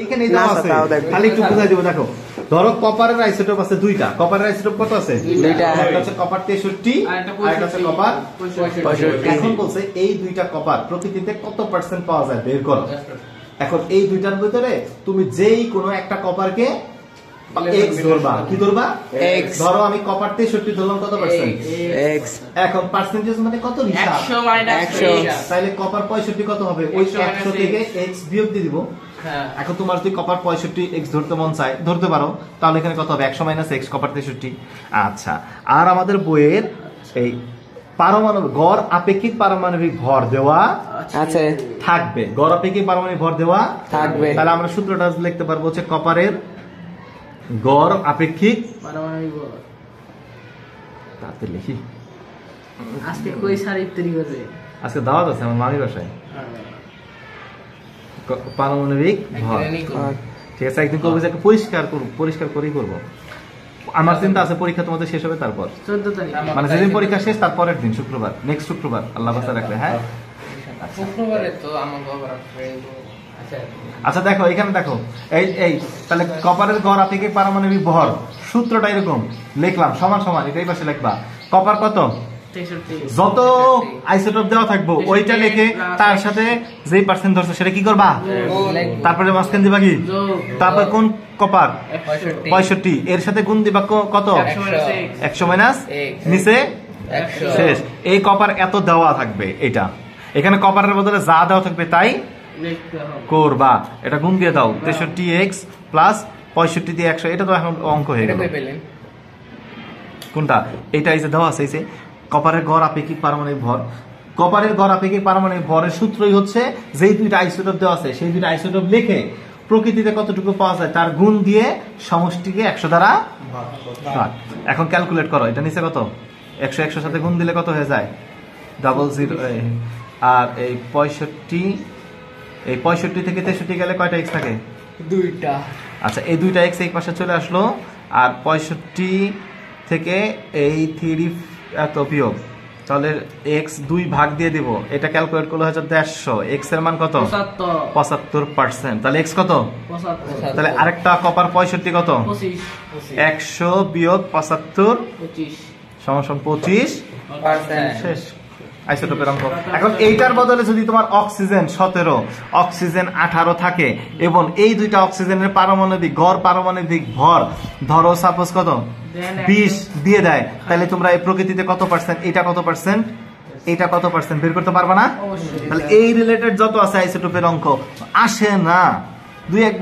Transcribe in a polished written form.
এইখানে দেওয়া আছে, খালি একটু বুঝাই দেব। দেখো ধরো কপারের আইসোটোপ আছে দুইটা। কপারের আইসোটোপ কত আছে? দুইটা। একটা হচ্ছে কপার 63 আর একটা হচ্ছে কপার 65। এখন বলছে এই দুইটা কপার প্রকৃতিতে কত পার্সেন্ট পাওয়া যায় বের করো। এখন এই দুইটার ভিতরে তুমি যেই কোনো একটা কপারকে x ধরবা। কি ধরবা? x। ধরো আমি কপার 63 ধরলাম, কত পার্সেন্ট? x। এখন পার্সেন্টেজ মানে কত হিসাব? 100 - তাহলে কপার 65 কত হবে? ওই 100 থেকে x বিয়োগ দিয়ে দিব। এখন তোমার যদি কপার 65 x ধরতে মন চায় ধরতে পারো, তাহলে এখানে কত হবে? 100 - x কপার 63। আচ্ছা, আর আমাদের বইয়ের এই পারমাণবিক গড় আপেক্ষিক পারমাণবিক ভর দেওয়া আছে, থাকবে। গড় আপেক্ষিক পারমাণবিক ভর দেওয়া থাকবে। তাহলে আমরা সূত্রটা লিখতে পারবো হচ্ছে কপারের গড় আপেক্ষিক পারমাণবিক ভর। তাতে লিখি আজকে কই স্যার ইফতারি করবে? আজকে দাওয়াত আছে আমার মামির বাসায়। পারমাণবিক ভর, ঠিক আছে। একদিন করবো যে পরিষ্কার করেই করবো। আমার চিন্তা আছে পরীক্ষা তোমাদের শেষ হবে তারপর 14 তারিখ, মানে যেদিন পরীক্ষা শেষ তারপরের দিন শুক্রবার, নেক্সট শুক্রবার আল্লাহ বাঁচা রাখলে। হ্যাঁ, শুক্রবারে তো আমাকে আবার। আচ্ছা দেখো এখানে দেখো এই তাহলে কপারের গড় আপেক্ষিক পারমাণবিক ভর সূত্রটা এরকম লিখলাম, সমান সমান এটাই পাশে লিখবা। কপার কত? যত আইসোটোপ দেওয়া থাকবো ওইটা লিখে তার সাথে যেই পার্সেন্ট ধরছে সেটা কি করবা? তারপরে মাঝখান দিবা কি? তারপর কোন কপার? 65, এর সাথে গুণ দিবা কত? 100 - নিচে শেষ। এই কপার এত দেওয়া থাকবে, এটা এখানে কপারের বদলে যা দেওয়া থাকবে তাই করবা। এটা গুণ দিয়ে দাও, 63x প্লাস 65 দিয়ে 100। এটা তো এখন অঙ্ক হয়ে গেল। কোনটা? এটা এই যে দেওয়া আছে, এই যে কপারের গড় আপেক্ষিক পারমাণবিক ভর। কপারের গড় আপেক্ষিক পারমাণবিক ভরের সূত্রই হচ্ছে যেই দুইটা আইসোটোপ দেওয়া আছে সেই দুইটা আইসোটোপ লিখে প্রকৃতিতে কতটুকু পাওয়া যায় তার গুণ দিয়ে সমষ্টিকে 100 দ্বারা ভাগ। এখন ক্যালকুলেট করো, এটা নিচে কত? 100 সাথে গুণ দিলে কত হয়ে যায়? 00। আর এই 65 থেকে 63 গেলে কয়টা x থাকে? দুইটা। আচ্ছা, এই দুইটা x এই পাশে চলে আসলো। আর 65 থেকে এই 3 এত বিয়োগ, তাহলে x 2 ভাগ দিয়ে দিব। এটা ক্যালকুলেট করলে হচ্ছে 150। x এর মান কত? 75%। তাহলে x কত? 75। তাহলে আরেকটা কপার 65 কত? 25। 100 বিয়োগ 75 সমান 25%। শেষ আইসোটোপের অঙ্ক। এখন এইটার বদলে যদি তোমার অক্সিজেন 17, অক্সিজেন 18 থাকে এবং এই দুইটা অক্সিজেনের পারমাণবিক গড় পারমাণবিক ভর ধরো সাপোজ কত? 20 দিয়ে দেয়, তাহলে তোমরা এই প্রকৃতিতে কত পার্সেন্ট, এটা কত পার্সেন্ট, এটা কত পার্সেন্ট বের করতে পারবা না? তাহলে এই রিলেটেড যত আছে আইসোটোপের অঙ্ক আসে না, দুই একবার